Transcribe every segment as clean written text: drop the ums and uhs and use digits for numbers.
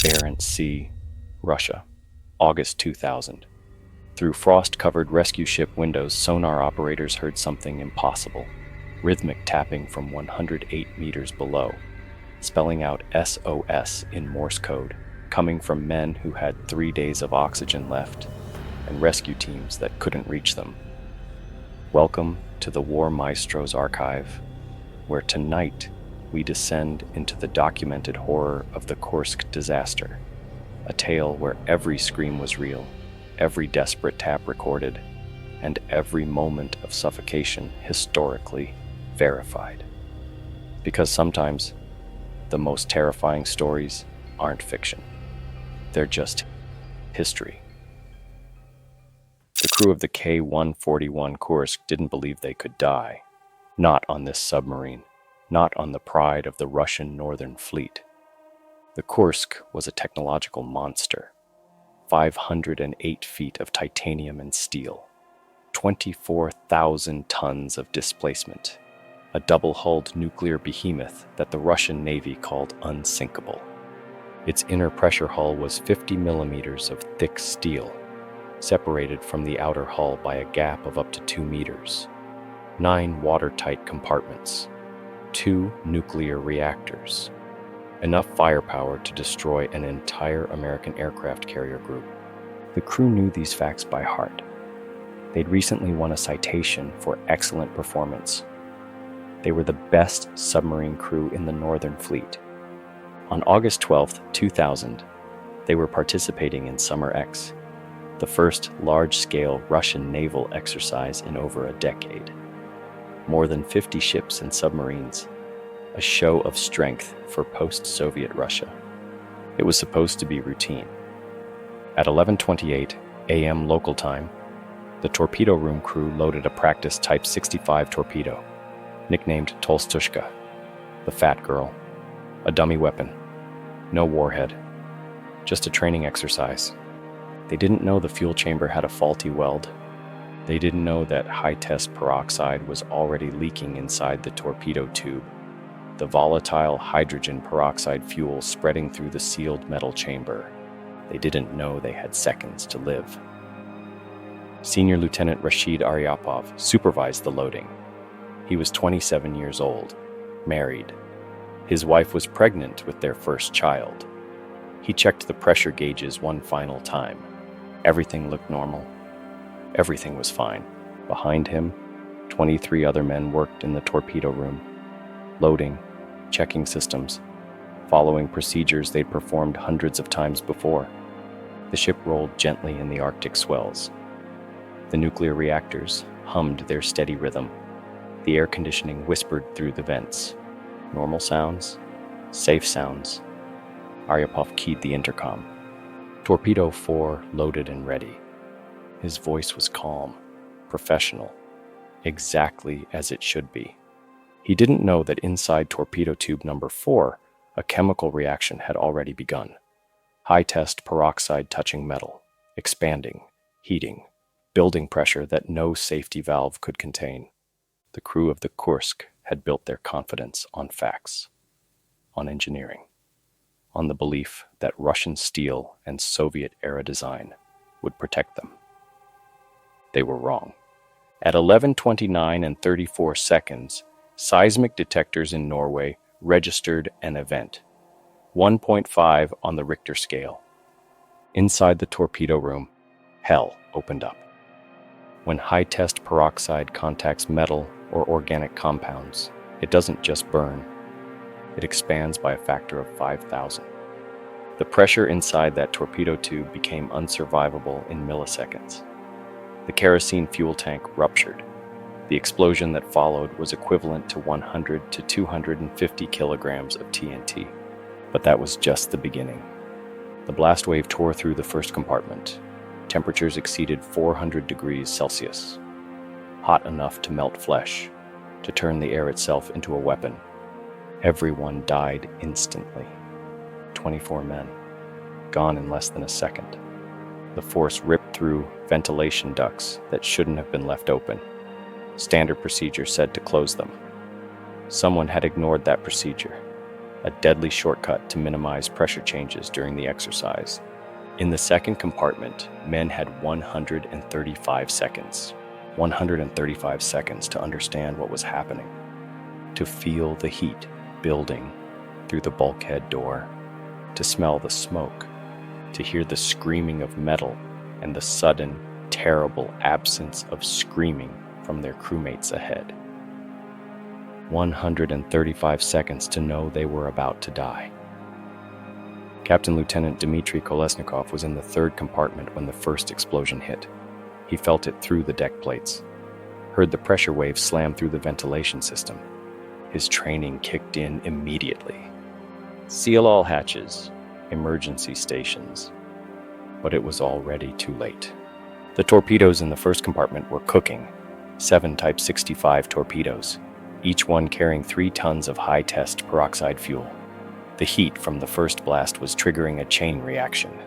Barents Sea, Russia, August 2000. Through frost-covered rescue ship windows, sonar operators heard something impossible. Rhythmic tapping from 108 meters below, spelling out SOS in Morse code, coming from men who had 3 days of oxygen left, and rescue teams that couldn't reach them. Welcome to the War Maestro Archive, where tonight we descend into the documented horror of the Kursk disaster, a tale where every scream was real, every desperate tap recorded, and every moment of suffocation historically verified. Because sometimes the most terrifying stories aren't fiction. They're just history. The crew of the K-141 Kursk didn't believe they could die. Not on this submarine. Not on the pride of the Russian Northern Fleet. The Kursk was a technological monster. 508 feet of titanium and steel. 24,000 tons of displacement. A double-hulled nuclear behemoth that the Russian Navy called unsinkable. Its inner pressure hull was 50 millimeters of thick steel, separated from the outer hull by a gap of up to 2 meters. 9 watertight compartments. 2 nuclear reactors. Enough firepower to destroy an entire American aircraft carrier group. The crew knew these facts by heart. They'd recently won a citation for excellent performance. They were the best submarine crew in the Northern Fleet. On August 12, 2000, they were participating in Summer X, the first large-scale Russian naval exercise in over a decade. More than 50 ships and submarines, a show of strength for post-Soviet Russia. It was supposed to be routine. At 11:28 a.m. local time, the torpedo room crew loaded a practice Type 65 torpedo, nicknamed Tolstushka, the Fat Girl, a dummy weapon, no warhead, just a training exercise. They didn't know the fuel chamber had a faulty weld. They didn't know that high-test peroxide was already leaking inside the torpedo tube, the volatile hydrogen peroxide fuel spreading through the sealed metal chamber. They didn't know they had seconds to live. Senior Lieutenant Rashid Aryapov supervised the loading. He was 27 years old, married. His wife was pregnant with their first child. He checked the pressure gauges one final time. Everything looked normal. Everything was fine. Behind him, 23 other men worked in the torpedo room, loading, checking systems, following procedures they'd performed hundreds of times before. The ship rolled gently in the Arctic swells. The nuclear reactors hummed their steady rhythm. The air conditioning whispered through the vents. Normal sounds, safe sounds. Aryapov keyed the intercom. Torpedo 4 loaded and ready. His voice was calm, professional, exactly as it should be. He didn't know that inside torpedo tube number 4, a chemical reaction had already begun. High-test peroxide touching metal, expanding, heating, building pressure that no safety valve could contain. The crew of the Kursk had built their confidence on facts, on engineering, on the belief that Russian steel and Soviet-era design would protect them. They were wrong. At 11:29 and 34 seconds, seismic detectors in Norway registered an event, 1.5 on the Richter scale. Inside the torpedo room, hell opened up. When high-test peroxide contacts metal or organic compounds, it doesn't just burn. It expands by a factor of 5,000. The pressure inside that torpedo tube became unsurvivable in milliseconds. The kerosene fuel tank ruptured. The explosion that followed was equivalent to 100 to 250 kilograms of TNT. But that was just the beginning. The blast wave tore through the first compartment. Temperatures exceeded 400 degrees Celsius. Hot enough to melt flesh, to turn the air itself into a weapon. Everyone died instantly. 24 men, gone in less than a second. The force ripped through ventilation ducts that shouldn't have been left open. Standard procedure said to close them. Someone had ignored that procedure. a deadly shortcut to minimize pressure changes during the exercise. In the second compartment, men had 135 seconds. 135 seconds to understand what was happening, to feel the heat building through the bulkhead door, to smell the smoke, to hear the screaming of metal and the sudden, terrible absence of screaming from their crewmates ahead. 135 seconds to know they were about to die. Captain Lieutenant Dmitry Kolesnikov was in the third compartment when the first explosion hit. He felt it through the deck plates, heard the pressure waves slam through the ventilation system. His training kicked in immediately. Seal all hatches, emergency stations. But it was already too late. The torpedoes in the first compartment were cooking, 7 Type 65 torpedoes, each one carrying 3 tons of high-test peroxide fuel. The heat from the first blast was triggering a chain reaction.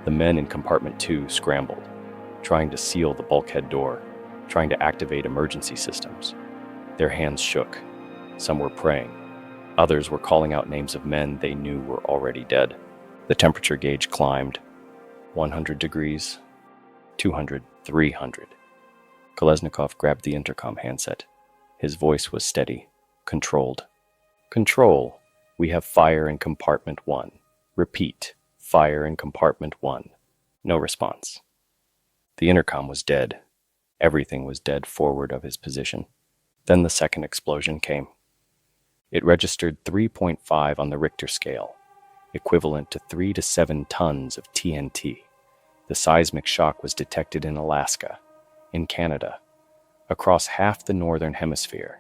The men in compartment 2 scrambled, trying to seal the bulkhead door, trying to activate emergency systems. Their hands shook. Some were praying. Others were calling out names of men they knew were already dead. The temperature gauge climbed. 100 degrees, 200, 300. Kolesnikov grabbed the intercom handset. His voice was steady, controlled. Control. We have fire in compartment 1. Repeat, fire in compartment 1. No response. The intercom was dead. Everything was dead forward of his position. Then the second explosion came. It registered 3.5 on the Richter scale, equivalent to 3 to 7 tons of TNT. The seismic shock was detected in Alaska, in Canada, across half the northern hemisphere.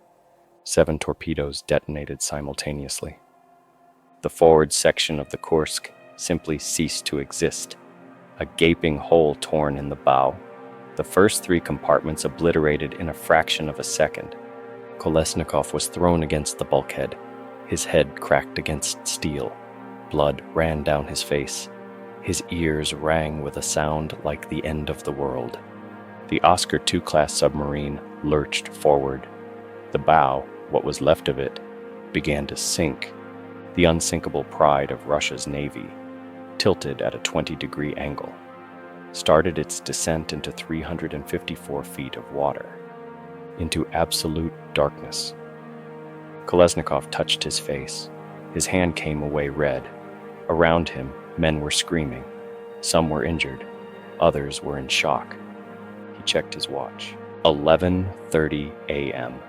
7 torpedoes detonated simultaneously. The forward section of the Kursk simply ceased to exist, a gaping hole torn in the bow. The first 3 compartments obliterated in a fraction of a second. Kolesnikov was thrown against the bulkhead. His head cracked against steel. Blood ran down his face. His ears rang with a sound like the end of the world. The Oscar II class submarine lurched forward. The bow, what was left of it, began to sink. The unsinkable pride of Russia's navy, tilted at a 20-degree angle, started its descent into 354 feet of water, into absolute darkness. Kolesnikov touched his face. His hand came away red. Around him, men were screaming. Some were injured. Others were in shock. He checked his watch. 11:30 a.m.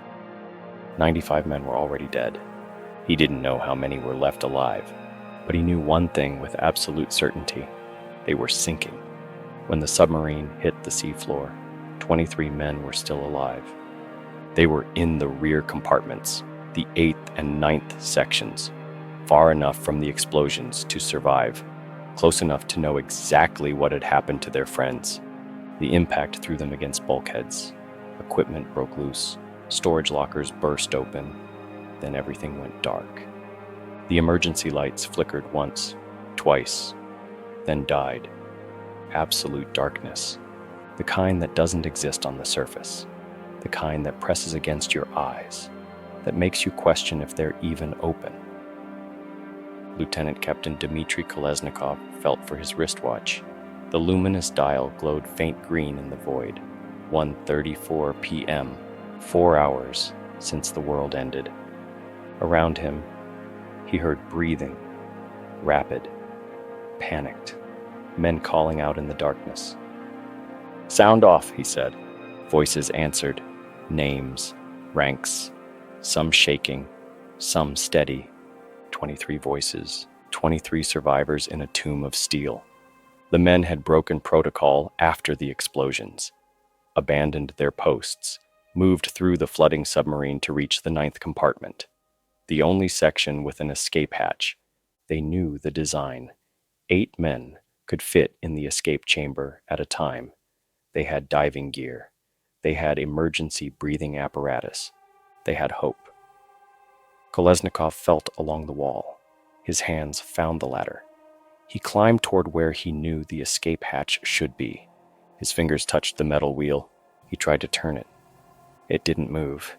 95 men were already dead. He didn't know how many were left alive, but he knew one thing with absolute certainty. They were sinking. When the submarine hit the seafloor, 23 men were still alive. They were in the rear compartments, the 8th and 9th sections, far enough from the explosions to survive, close enough to know exactly what had happened to their friends. The impact threw them against bulkheads. Equipment broke loose. Storage lockers burst open. Then everything went dark. The emergency lights flickered once, twice, then died. Absolute darkness. The kind that doesn't exist on the surface. The kind that presses against your eyes, that makes you question if they're even open. Lieutenant Captain Dmitry Kolesnikov felt for his wristwatch. The luminous dial glowed faint green in the void. 1:34 p.m., 4 hours since the world ended. Around him, he heard breathing, rapid, panicked, men calling out in the darkness. "Sound off," he said. Voices answered, names, ranks, some shaking, some steady. 23 voices, 23 survivors in a tomb of steel. The men had broken protocol after the explosions, abandoned their posts, moved through the flooding submarine to reach the 9th compartment, the only section with an escape hatch. They knew the design. 8 men could fit in the escape chamber at a time. They had diving gear. They had emergency breathing apparatus. They had hope. Kolesnikov felt along the wall. His hands found the ladder. He climbed toward where he knew the escape hatch should be. His fingers touched the metal wheel. He tried to turn it. It didn't move.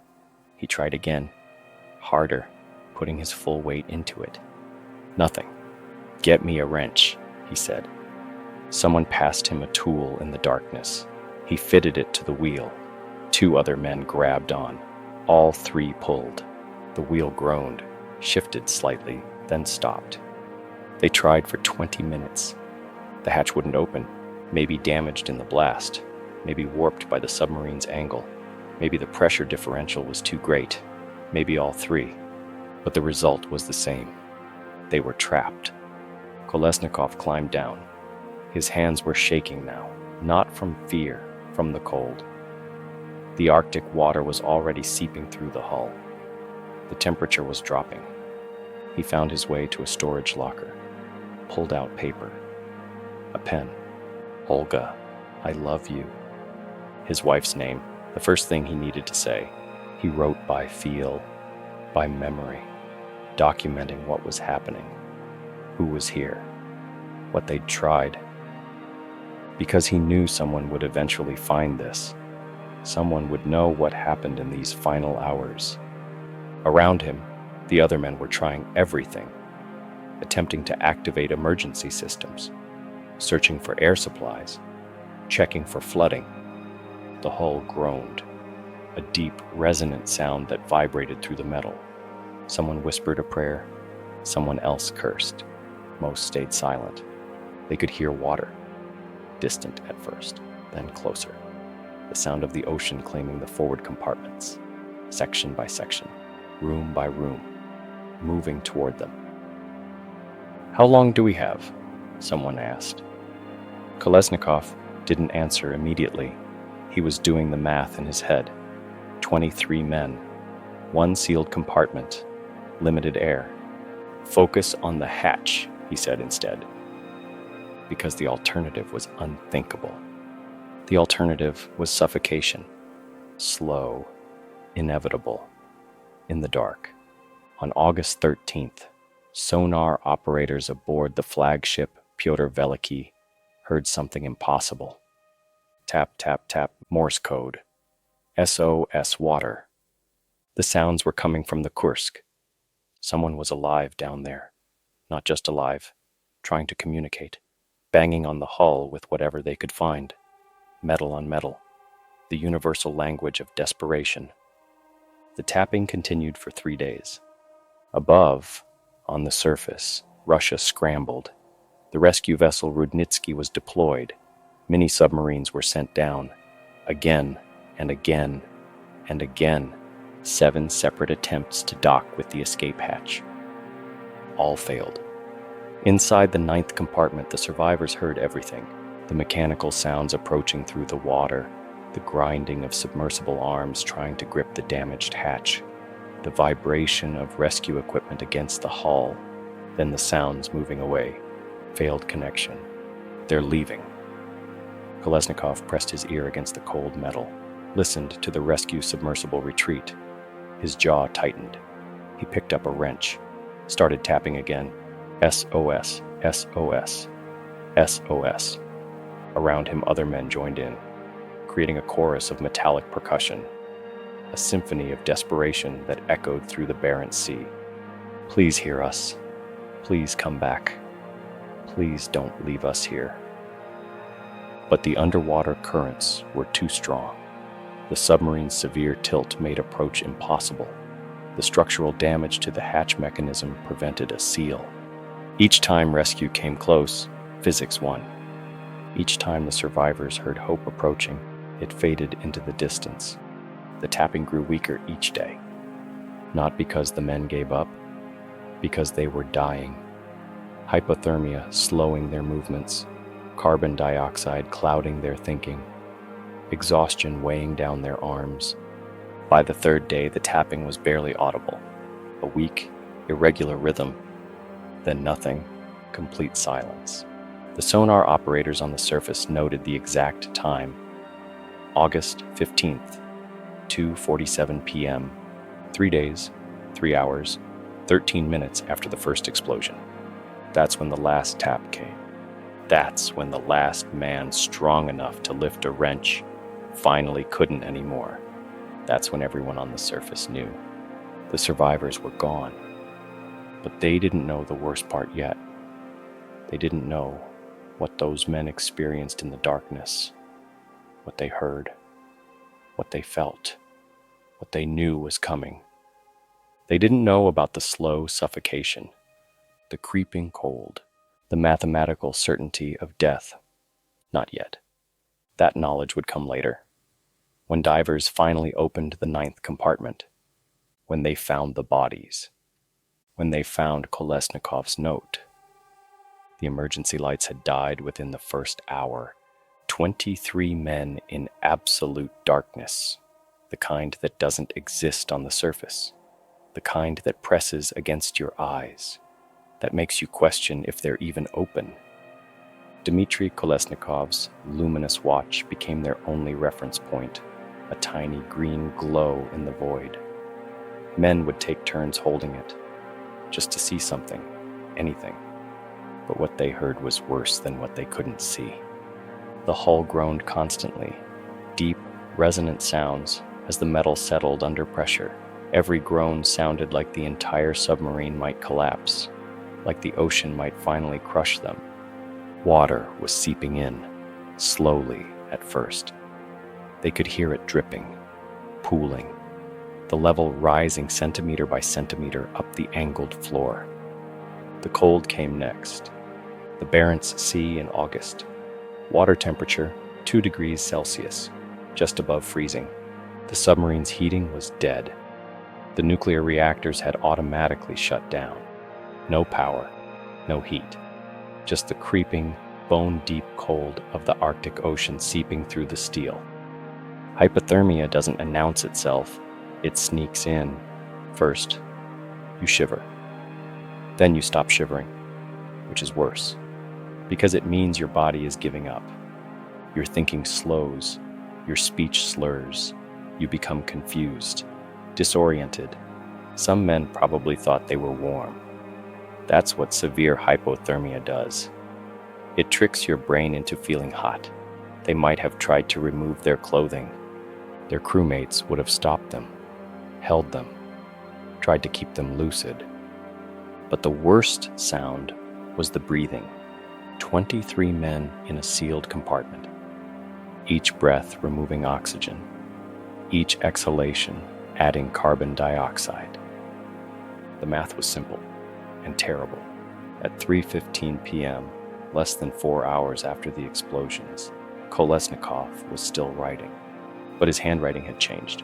He tried again. Harder. putting his full weight into it. Nothing. "Get me a wrench," he said. Someone passed him a tool in the darkness. He fitted it to the wheel. 2 other men grabbed on. All 3 pulled. The wheel groaned, shifted slightly, then stopped. They tried for 20 minutes. The hatch wouldn't open, maybe damaged in the blast, maybe warped by the submarine's angle, maybe the pressure differential was too great, maybe all 3. But the result was the same. They were trapped. Kolesnikov climbed down. His hands were shaking now, not from fear, from the cold. The Arctic water was already seeping through the hull. The temperature was dropping. He found his way to a storage locker, pulled out paper, a pen. "Olga, I love you." His wife's name, the first thing he needed to say. He wrote by feel, by memory, documenting what was happening, who was here, what they'd tried. Because he knew someone would eventually find this. Someone would know what happened in these final hours. Around him, the other men were trying everything, attempting to activate emergency systems, searching for air supplies, checking for flooding. The hull groaned, a deep, resonant sound that vibrated through the metal. Someone whispered a prayer, someone else cursed. Most stayed silent. They could hear water, distant at first, then closer. The sound of the ocean claiming the forward compartments, section by section, room by room, moving toward them. "How long do we have?" someone asked. Kolesnikov didn't answer immediately. He was doing the math in his head. 23 men, 1 sealed compartment, limited air. "Focus on the hatch," he said instead, because the alternative was unthinkable. The alternative was suffocation, slow, inevitable, in the dark. On August 13th, sonar operators aboard the flagship Pyotr Veliky heard something impossible. Tap, tap, tap, Morse code. SOS water. The sounds were coming from the Kursk. Someone was alive down there. Not just alive, trying to communicate, banging on the hull with whatever they could find. Metal on metal, the universal language of desperation. The tapping continued for 3 days. Above, on the surface, Russia scrambled. The rescue vessel Rudnitsky was deployed. Mini submarines were sent down. Again and again and again, 7 separate attempts to dock with the escape hatch. All failed. Inside the 9th compartment, the survivors heard everything. The mechanical sounds approaching through the water, the grinding of submersible arms trying to grip the damaged hatch, the vibration of rescue equipment against the hull, then the sounds moving away. Failed connection. They're leaving. Kolesnikov pressed his ear against the cold metal, listened to the rescue submersible retreat. His jaw tightened. He picked up a wrench, started tapping again. SOS, SOS, SOS. Around him, other men joined in, creating a chorus of metallic percussion, a symphony of desperation that echoed through the Barents Sea. "Please hear us. Please come back. Please don't leave us here." But the underwater currents were too strong. The submarine's severe tilt made approach impossible. The structural damage to the hatch mechanism prevented a seal. Each time rescue came close, physics won. Each time the survivors heard hope approaching, it faded into the distance. The tapping grew weaker each day. Not because the men gave up, because they were dying. Hypothermia slowing their movements, carbon dioxide clouding their thinking, exhaustion weighing down their arms. By the 3rd day, the tapping was barely audible. A weak, irregular rhythm, then nothing, complete silence. The sonar operators on the surface noted the exact time. August 15th, 2:47 p.m., 3 days, 3 hours, 13 minutes after the first explosion. That's when the last tap came. That's when the last man strong enough to lift a wrench finally couldn't anymore. That's when everyone on the surface knew. The survivors were gone. But they didn't know the worst part yet. They didn't know what those men experienced in the darkness, what they heard, what they felt, what they knew was coming. They didn't know about the slow suffocation, the creeping cold, the mathematical certainty of death. Not yet. That knowledge would come later, when divers finally opened the 9th compartment, when they found the bodies, when they found Kolesnikov's note. The emergency lights had died within the first hour. 23 men in absolute darkness, the kind that doesn't exist on the surface, the kind that presses against your eyes, that makes you question if they're even open. Dmitry Kolesnikov's luminous watch became their only reference point, a tiny green glow in the void. Men would take turns holding it, just to see something, anything. But what they heard was worse than what they couldn't see. The hull groaned constantly, deep, resonant sounds as the metal settled under pressure. Every groan sounded like the entire submarine might collapse, like the ocean might finally crush them. Water was seeping in, slowly at first. They could hear it dripping, pooling, the level rising centimeter by centimeter up the angled floor. The cold came next. The Barents Sea in August. Water temperature 2 degrees Celsius, just above freezing. The submarine's heating was dead. The nuclear reactors had automatically shut down. No power, no heat. Just the creeping, bone-deep cold of the Arctic Ocean seeping through the steel. Hypothermia doesn't announce itself, it sneaks in. First, you shiver. Then you stop shivering, which is worse, because it means your body is giving up. Your thinking slows, your speech slurs, you become confused, disoriented. Some men probably thought they were warm. That's what severe hypothermia does. It tricks your brain into feeling hot. They might have tried to remove their clothing. Their crewmates would have stopped them, held them, tried to keep them lucid. But the worst sound was the breathing. 23 men in a sealed compartment, each breath removing oxygen, each exhalation adding carbon dioxide. The math was simple and terrible. At 3:15 p.m., less than 4 hours after the explosions, Kolesnikov was still writing, but his handwriting had changed.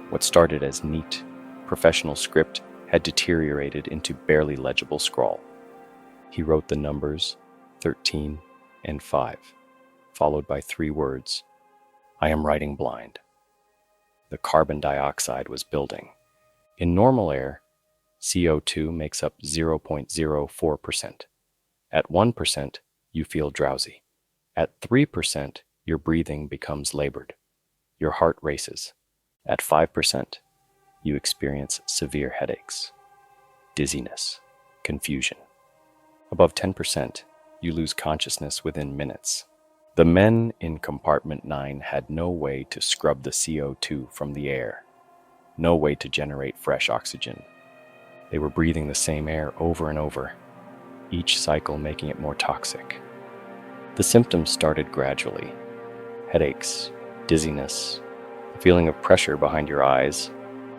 What started as neat, professional script had deteriorated into barely legible scrawl. He wrote the numbers 13 and 5, followed by 3 words, "I am writing blind." The carbon dioxide was building. In normal air, CO2 makes up 0.04%. At 1%, you feel drowsy. At 3%, your breathing becomes labored. Your heart races. At 5%, you experience severe headaches, dizziness, confusion. Above 10%, you lose consciousness within minutes. The men in compartment 9 had no way to scrub the CO2 from the air, no way to generate fresh oxygen. They were breathing the same air over and over, each cycle making it more toxic. The symptoms started gradually: headaches, dizziness, a feeling of pressure behind your eyes,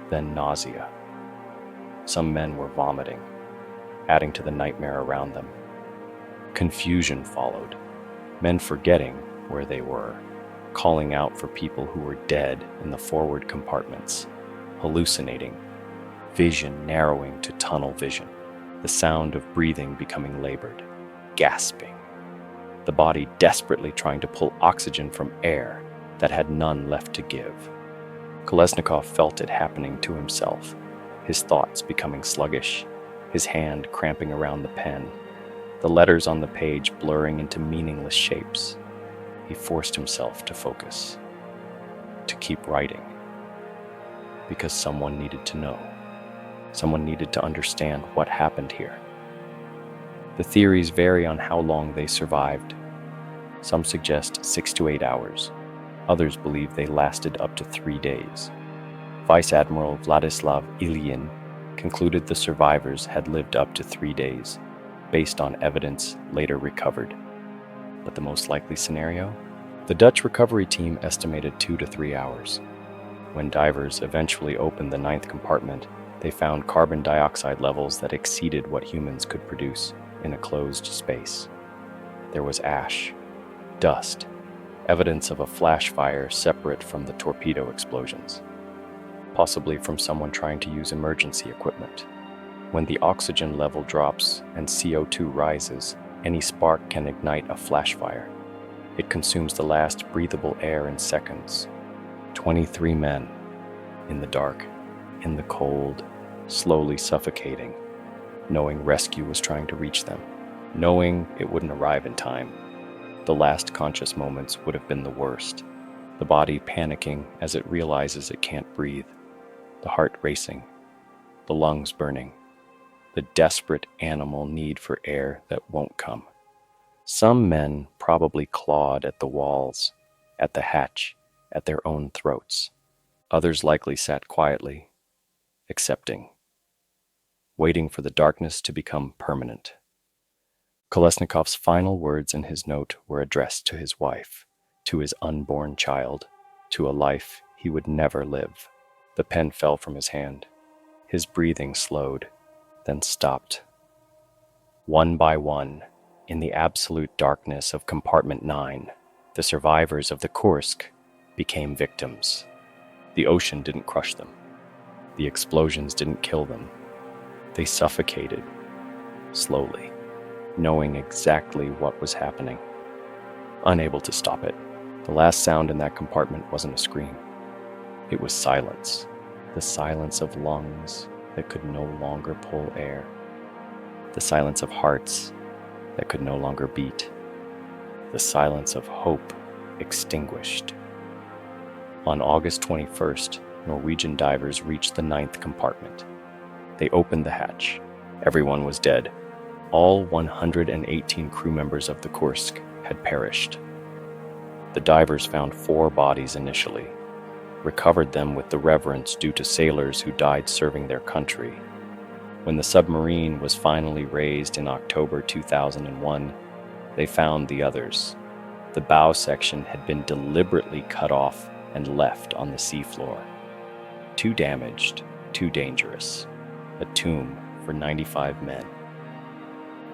then nausea. Some men were vomiting, adding to the nightmare around them. Confusion followed, men forgetting where they were, calling out for people who were dead in the forward compartments, hallucinating, vision narrowing to tunnel vision, the sound of breathing becoming labored, gasping, the body desperately trying to pull oxygen from air that had none left to give. Kolesnikov felt it happening to himself, his thoughts becoming sluggish, his hand cramping around the pen, the letters on the page blurring into meaningless shapes. He forced himself to focus, to keep writing, because someone needed to know. Someone needed to understand what happened here. The theories vary on how long they survived. Some suggest 6 to 8 hours. Others believe they lasted up to 3 days. Vice Admiral Vladislav Ilyin, concluded the survivors had lived up to 3 days, based on evidence later recovered. But the most likely scenario? The Dutch recovery team estimated 2 to 3 hours. When divers eventually opened the ninth compartment, they found carbon dioxide levels that exceeded what humans could produce in a closed space. There was ash, dust, evidence of a flash fire separate from the torpedo explosions, possibly from someone trying to use emergency equipment. When the oxygen level drops and CO2 rises, any spark can ignite a flash fire. It consumes the last breathable air in seconds. 23 men, in the dark, in the cold, slowly suffocating, knowing rescue was trying to reach them, knowing it wouldn't arrive in time. The last conscious moments would have been the worst, the body panicking as it realizes it can't breathe, the heart racing, the lungs burning, the desperate animal need for air that won't come. Some men probably clawed at the walls, at the hatch, at their own throats. Others likely sat quietly, accepting, waiting for the darkness to become permanent. Kolesnikov's final words in his note were addressed to his wife, to his unborn child, to a life he would never live. The pen fell from his hand. His breathing slowed, then stopped. One by one, in the absolute darkness of compartment 9, the survivors of the Kursk became victims. The ocean didn't crush them. The explosions didn't kill them. They suffocated, slowly, knowing exactly what was happening, unable to stop it. The last sound in that compartment wasn't a scream. It was silence, the silence of lungs that could no longer pull air, the silence of hearts that could no longer beat, the silence of hope extinguished. On August 21st, Norwegian divers reached the ninth compartment. They opened the hatch. Everyone was dead. All 118 crew members of the Kursk had perished. The divers found 4 bodies initially, recovered them with the reverence due to sailors who died serving their country. When the submarine was finally raised in October 2001, they found the others. The bow section had been deliberately cut off and left on the seafloor. Too damaged, too dangerous. A tomb for 95 men.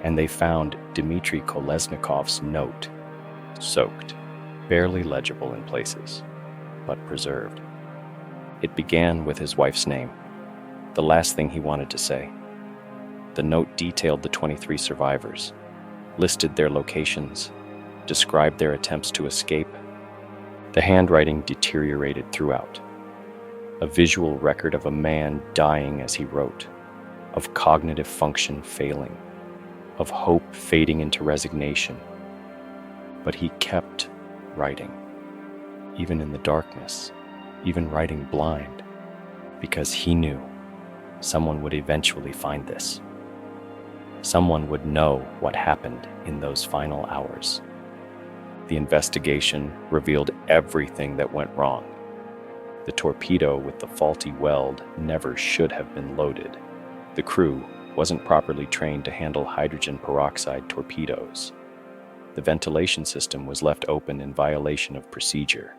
And they found Dmitry Kolesnikov's note, soaked, barely legible in places, but preserved. It began with his wife's name, the last thing he wanted to say. The note detailed the 23 survivors, listed their locations, described their attempts to escape. The handwriting deteriorated throughout. A visual record of a man dying as he wrote, of cognitive function failing, of hope fading into resignation. But he kept writing, even in the darkness, even writing blind, because he knew someone would eventually find this. Someone would know what happened in those final hours. The investigation revealed everything that went wrong. The torpedo with the faulty weld never should have been loaded. The crew wasn't properly trained to handle hydrogen peroxide torpedoes. The ventilation system was left open in violation of procedure.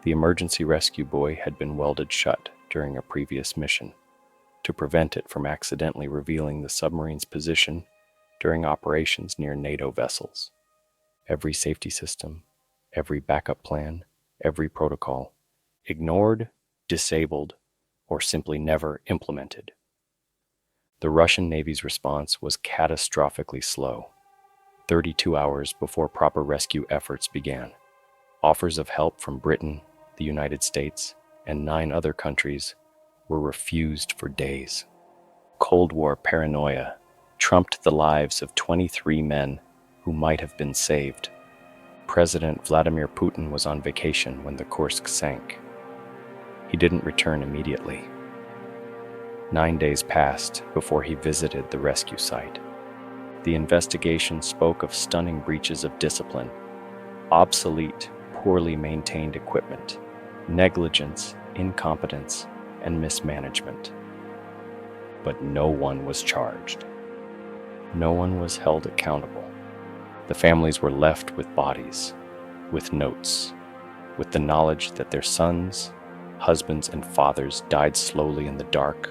The emergency rescue buoy had been welded shut during a previous mission to prevent it from accidentally revealing the submarine's position during operations near NATO vessels. Every safety system, every backup plan, every protocol, ignored, disabled, or simply never implemented. The Russian Navy's response was catastrophically slow. 32 hours before proper rescue efforts began, offers of help from Britain, the United States, and 9 other countries were refused for days. Cold War paranoia trumped the lives of 23 men who might have been saved. President Vladimir Putin was on vacation when the Kursk sank. He didn't return immediately. 9 days passed before he visited the rescue site. The investigation spoke of stunning breaches of discipline, obsolete, poorly maintained equipment, negligence, incompetence, and mismanagement. but no one was charged. No one was held accountable. The families were left with bodies, with notes, with the knowledge that their sons, husbands, and fathers died slowly in the dark,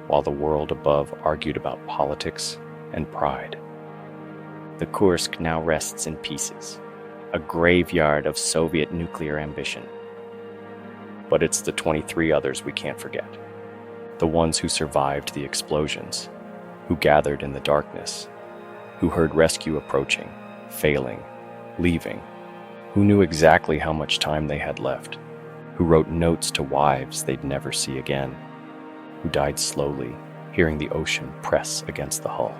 while the world above argued about politics and pride. The Kursk now rests in pieces, a graveyard of Soviet nuclear ambition. But it's the 23 others we can't forget. The ones who survived the explosions, who gathered in the darkness, who heard rescue approaching, failing, leaving, who knew exactly how much time they had left, who wrote notes to wives they'd never see again, who died slowly, hearing the ocean press against the hull.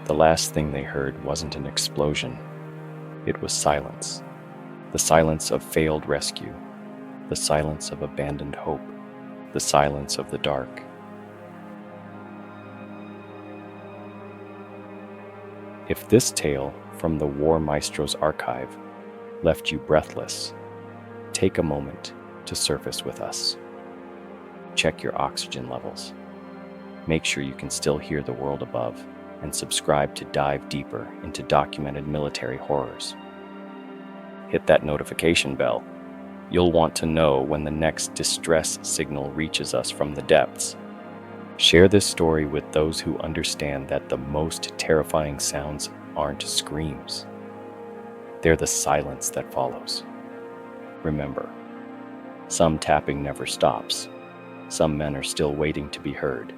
The last thing they heard wasn't an explosion. It was silence. The silence of failed rescue. The silence of abandoned hope. The silence of the dark. If this tale from the War Maestro's Archive left you breathless, take a moment to surface with us. Check your oxygen levels. Make sure you can still hear the world above, and subscribe to dive deeper into documented military horrors. Hit that notification bell. You'll want to know when the next distress signal reaches us from the depths. Share this story with those who understand that the most terrifying sounds aren't screams. They're the silence that follows. Remember, some tapping never stops. Some men are still waiting to be heard.